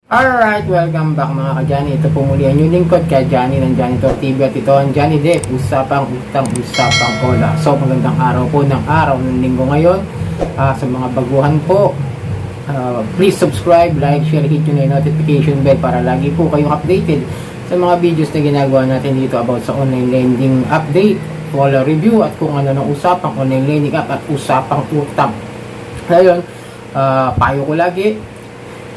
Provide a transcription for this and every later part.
Alright, welcome back mga ka-Johnny. Ito po muli ang inyong lingkod kay Johnny ng Janitor TV at ito ang Johnny Depp, usapang utang, usapang cola. So magandang araw po ng araw ng linggo ngayon. Sa mga baguhan po, please subscribe, like, share, hit nyo na yung notification bell para lagi po kayong updated sa mga videos na ginagawa natin dito about sa online lending update, cola review at kung ano ng usapang online lending app at usapang utang. Ngayon, payo ko lagi,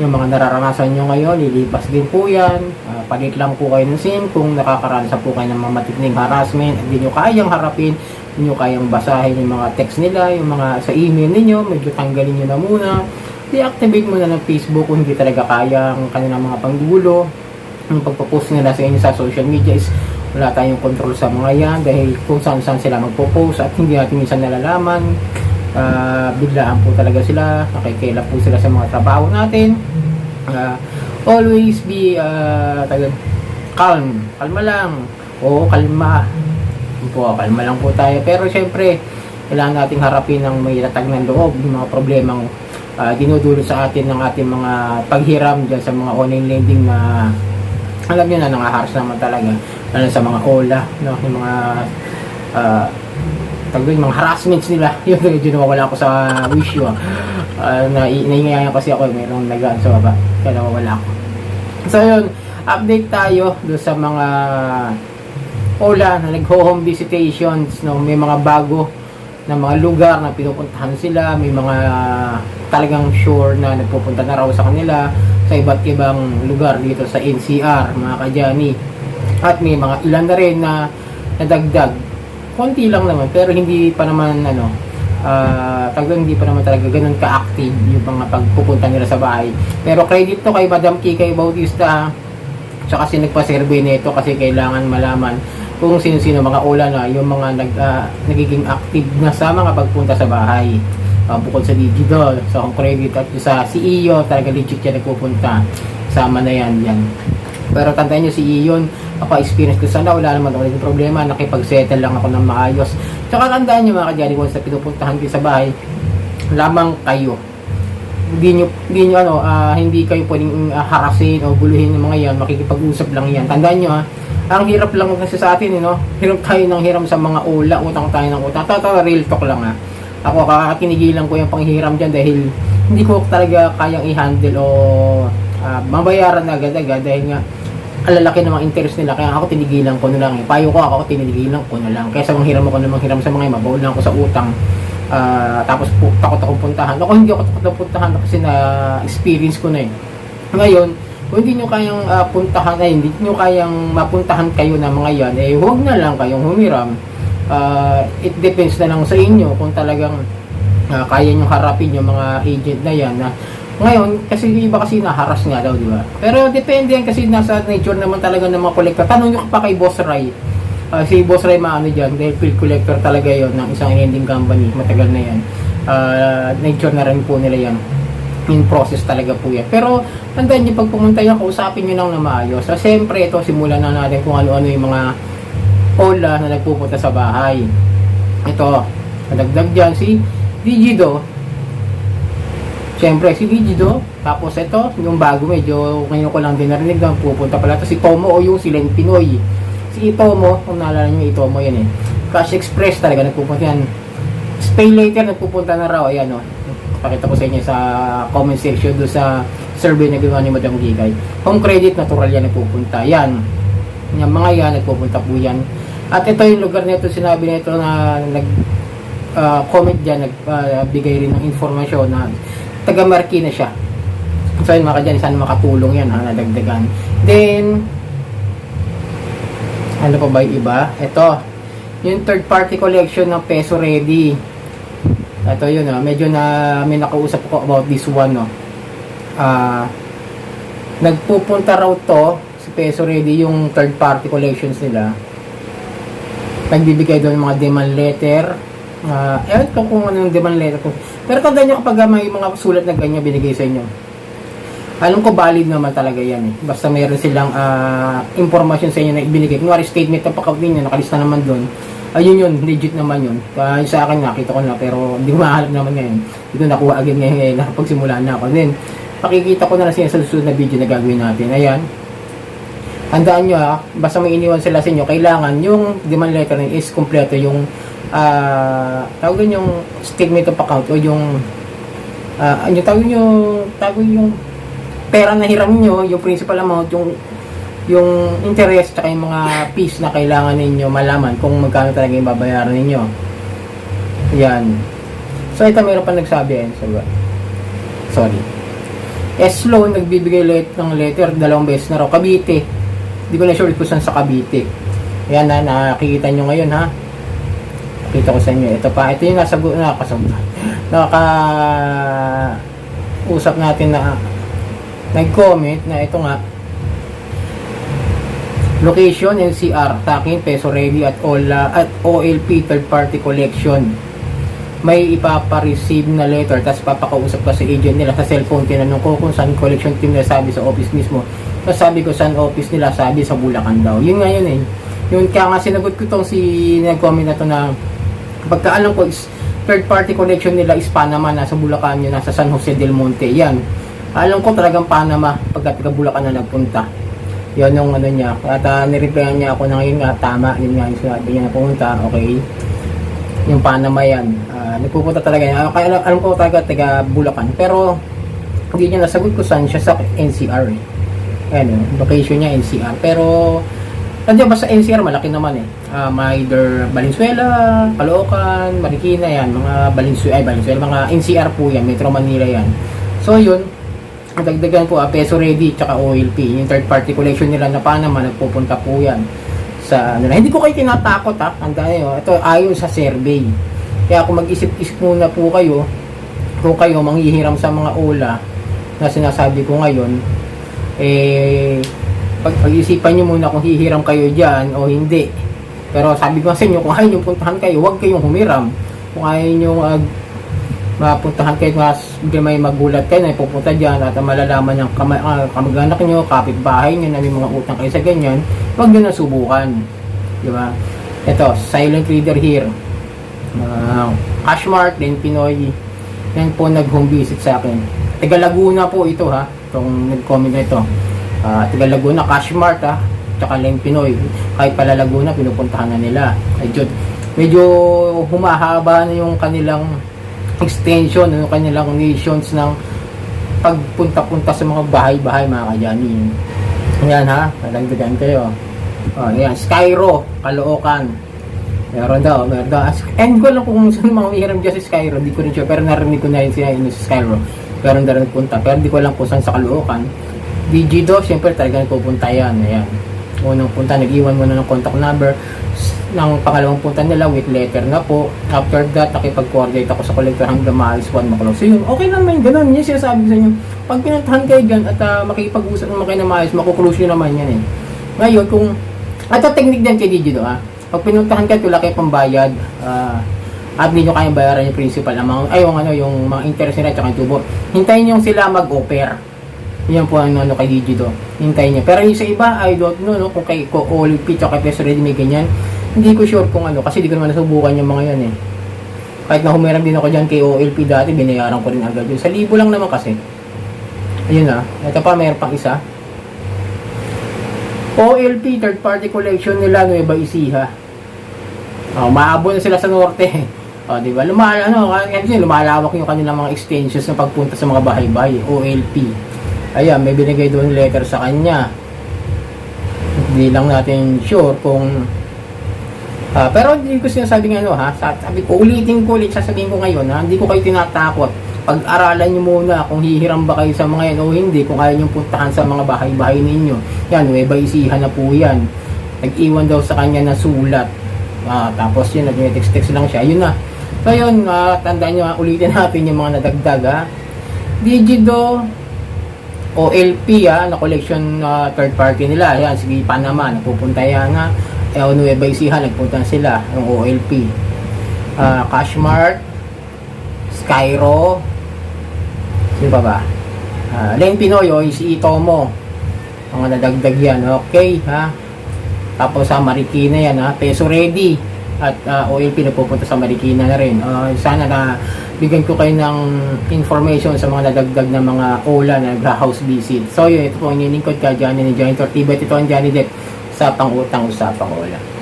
yung mga nararanasan nyo ngayon, lilipas din po yan. Palit lang po kayo ng SIM kung nakakaranas po kayo ng mga matinding harassment at hindi nyo kayang harapin, hindi nyo kayang basahin yung mga text nila, yung mga sa email ninyo, medyo tanggalin nyo na muna. Deactivate muna ng Facebook kung hindi talaga kaya ang kanilang mga panggulo. Yung pagpo-post nila sa inyo sa social media is wala tayong control sa mga yan dahil kung saan sila magpo-post at hindi natin minsan nalalaman. Biglaan po talaga sila, nakikilap po sila sa mga trabaho natin. Always be kalma lang o kalma po, kalma lang po tayo, pero syempre kailangan nating harapin ng may tatag ng loob yung mga problemang dinudulot sa atin ng ating mga paghiram dyan sa mga online lending na alam nyo na nangaharas naman talaga, lalo sa mga OLA, no? Yung mga yung mga harassments nila. Yung medyo nawawala ako sa wish you. Naingayan kasi ako, mayroong nagaan sa baba, kaya nawawala ako. So yun, update tayo doon sa mga OLA na nag-home visitations, no? May mga bago na mga lugar na pinupuntahan sila, may mga talagang sure na nagpupunta na raw sa kanila sa iba't ibang lugar dito sa NCR, mga ka-Johnny. At may mga ilan na rin na nadagdag, konti lang naman, pero hindi pa naman hindi pa naman talaga ganun ka-active yung mga pagpupunta nila sa bahay. Pero credit to kay Madam Kikay Bautista, tsaka kasi nagpa-survey nito kasi kailangan malaman kung sino-sino mga OLA na yung mga nagiging active na sa mga pagpunta sa bahay. Bukod sa digital, sa credit at sa CEO, talaga legit yan nagpupunta. Sama na yan. Pero tandaan nyo, si Iyon, experience ko sana, wala naman ako naging problema, nakipag-settle lang ako ng maayos. Tsaka tandaan nyo mga ka-Johnny, kung sa pinupuntahan kayo sa bahay, lamang kayo. Hindi kayo pwedeng harasin o guluhin ng mga yan, makikipag-usap lang yan. Tandaan nyo ang hirap lang kasi sa atin, hirap tayo ng hiram sa mga ula, utang tayo ng utang. Real talk lang Ako, kakinigilan ko yung panghiram dyan dahil hindi ko talaga kayang i-handle o mabayaran na agad-agad dahil nga alalaki ng mga interest nila, kaya ako tinigilan ko na lang. Payo ko ako tinigilan ko na lang kaysa manghiram ako ng manghiram sa mga mabaul na ako sa utang. Tapos takot akong puntahan. Ako hindi ako takot puntahan kasi na experience ko na Ngayon, kung hindi nyo kayang puntahan hindi nyo kayang mapuntahan kayo na mga yan, huwag na lang kayong humiram. It depends na lang sa inyo kung talagang kaya nyo harapin yung mga agent na yan na ngayon, kasi yung iba kasi naharas nga daw, di ba? Pero depende yan kasi nasa nature naman talaga ng mga collector. Tanong nyo pa kay Boss Ray. Si Boss Ray maano dyan, dahil field collector talaga yon ng isang lending company. Matagal na yan. Nature na rin po nila yan. In process talaga po yan. Pero tandaan nyo, pag pumunta yan, kausapin nyo lang na maayos. Siyempre, ito, simulan na natin kung ano-ano yung mga OLA na nagpupunta sa bahay. Ito, nadagdag dyan si Digido. Siyempre, si Digido. Tapos ito, yung bago, medyo ngayon ko lang din narinig na pupunta pala ito si Tomo o yung Silen Pinoy. Si Itomo, kung naalala nyo, Itomo yan Cash Express talaga nagpupunta yan. Pay Later nagpupunta na raw. Ayan pakita ko sa inyo sa comment section doon sa survey na ginawa ni Madam Gigay. Home Credit, natural yan nagpupunta. Yan. Yung mga yan, nagpupunta po yan. At ito yung lugar nito, sinabi nito na comment dyan, nagbigay rin ng informasyon na taga Marikina siya. So yun mga ka-Johnny, sana makatulong yan nadagdagan. Then ano pa ba yung iba? Ito yung third party collection ng Peso Ready. Ito yun medyo may nakausap ko about this one nagpupunta raw to si Peso Ready, yung third party collections nila, nagbibigay doon ng mga demand letter. Ewan ko kung ano yung demand letter ko. Pero tandaan nyo kapag may mga sulat na ganyan binigay sa inyo, alam ko valid naman talaga yan Basta mayroon silang information sa inyo na ibinigay. Kunwari statement ng account ninyo, nakalista naman doon. Ayun yun, legit naman yun. Sa akin nakita ko na, pero hindi ko mahalap naman ngayon. Hindi ko nakuha agad ngayon nakapagsimula na ako. Then, Makikita ko na lang sa susunod na video na gagawin natin. Ayan. Tandaan nyo ha, basta may iniwan sila sa inyo, kailangan yung demand letter is kompleto yung tawagin yung statement of account o yung tawagin yung pera na hiram nyo, yung principal amount, yung interest, tsaka yung mga fees na kailangan ninyo malaman kung magkano talaga yung babayaran ninyo. Yan. So ito mayroon pa nagsabi sorry. S-Loan nagbibigay ng letter 2 beses na raw. Cavite. Hindi ko na sure kung saan sa Cavite. Ayan na, nakikita nyo ngayon ha. Nakita ko sa inyo. Ito pa. Ito yung usap natin na nag-comment na ito nga. Location NCR, Takin, Peso Ready at OLP third party collection. May ipapa-receive na letter, tapos papakausap ka sa agent nila sa cellphone. Tinanong ko kung saan collection team nila, sabi sa office mismo. Tapos sabi ko saan office nila, sabi sa Bulacan daw. Yun nga yun eh. Yun kaya nga sinagot ko tong nag-comment na to na pagkaalam ko is third party collection nila is Panama, nasa Bulacan yun, nasa San Jose del Monte. Yan. Alam ko talagang Panama pagka taga Bulacan na nagpunta. Yun yung ano niya. At nireplyan niya ako na ngayon nga, tama. Yun nga yung sinabi niya na pumunta. Okay. Yung Panama yan. Nagpupunta talaga niya. Kaya alam ko talaga taga Bulacan. Pero hindi niya nasagot ko saan siya sa NCR eh. Ayan, location niya NCR. Pero nandiyan ba sa NCR malaki naman eh. Either Valenzuela, Caloocan, Marikina yan. Mga Valenzuela, mga NCR po yan. Metro Manila yan. So yun. Dagdagan po Peso Ready tsaka OLP. Yung third party collection nila na Panama, nagpupunta po yan sa ano. Hindi ko kayo tinatakot ha. Tandaan nyo. Ito ayon sa survey. Kaya kung mag-isip-isip muna po kayo kung kayo manghihiram sa mga OLA na sinasabi ko ngayon, pag-isipan nyo muna kung hihiram kayo dyan o hindi. Pero sabi ko sa inyo, kung ayaw nyo puntahan kayo, huwag kayong humiram. Kung ayaw nyo mapuntahan kayo, may magulat kayo na pupunta dyan at malalaman ng kamag-anak nyo, kapitbahay nyo na may mga utang kayo sa ganyan, huwag nyo na subukan. Diba? Ito, silent reader here. Cashmart, then Pinoy. Yan po nag-home visit sa akin. Taga Laguna po ito ha. Itong nag-comment na ito. Taga Laguna, Cashmart ha. Tsaka Len Pinoy. Kahit pala Laguna, pinupuntahan na nila. Medyo humahaba na yung kanilang extension, yung kanilang nations ng pagpunta-punta sa mga bahay-bahay mga kadyani. Yan ha. Malagdagan kayo. Yan. Skyro, Caloocan. Meron daw. And ko lang kung saan mga hiram dyan sa Skyro, di ko rin sure, pero narinig ko na yun siya sa Skyro. Pero hindi rin punta. Pero di ko lang kung saan sa Caloocan. Digido, syempre talagang pupunta yan. Ayan. Unang punta, nag-iwan mo na ng contact number. Ng pangalawang punta nila with letter na po. After that, nakipag-coordinate ako sa collector hanggang maalis 1 makulong. So yun, okay naman, ganun. Yung sinasabi sa inyo. Pag pinuntahan kayo dyan at makipag-usap naman kayo na maalis, makukulose nyo naman yan eh. Ngayon, kung ito technique din kay Digido ha. Pag pinuntahan kayo, wala kayo pambayad, at hindi nyo kayang bayaran yung principal amount, yung mga interest nila at yung tubo, hintayin nyo sila mag-offer. Yan po ang kay Digido. Hintayin nyo. Pero yung sa iba, I don't know, no, kung kay OLP at kay Peso Ready may ganyan, hindi ko sure kung kasi di ko naman nasubukan yung mga yan eh. Kahit na humiram din ako dyan kay OLP dati, binayaran ko rin agad yun. Sa libo lang naman kasi. Ayun na. Ito pa, mayroon pang isa. OLP, third party collection nila, Nueva Ecija. Maabot na sila sa norte. Di ba? Lumalawak yung kanilang mga extensions na pagpunta sa mga bahay-bahay. OLP. Ayan, may binigay doon letter sa kanya. Hindi lang natin sure kung pero hindi ko sinasabi nga sabi ko, ulitin ko ulit, sasabihin ko ngayon hindi ko kayo tinatakot. Pag-aralan nyo muna kung hihiram ba kayo sa mga yan o hindi, kung ayaw nyo puntahan sa mga bahay-bahay ninyo. Yan, Nueva Ecija na po yan. Nag-iwan daw sa kanya na sulat. Tapos yun, nag-text lang siya. Ayun na. So yun, tandaan nyo, ulitin natin yung mga nadagdag Digido, OLP na collection third party nila. Yan, sige, Panama, napupunta yan Nueva Ecija, nagpunta sila, yung OLP. Cashmart, Skyro, sino pa ba? Len Pinoy, si Itomo. Mga nadagdag yan, okay, ha? Tapos Marikina yan, Peso Ready. at OLP na pupunta sa Marikina na rin. Sana na bigyan ko kayo ng information sa mga nadagdag na mga OLA na nag-house visit. So yun, ito po ang inilingkod ka, Johnny ni Johnny Tortibet. Ito ang Johnny Depp sa Pangutang Usapang OLA.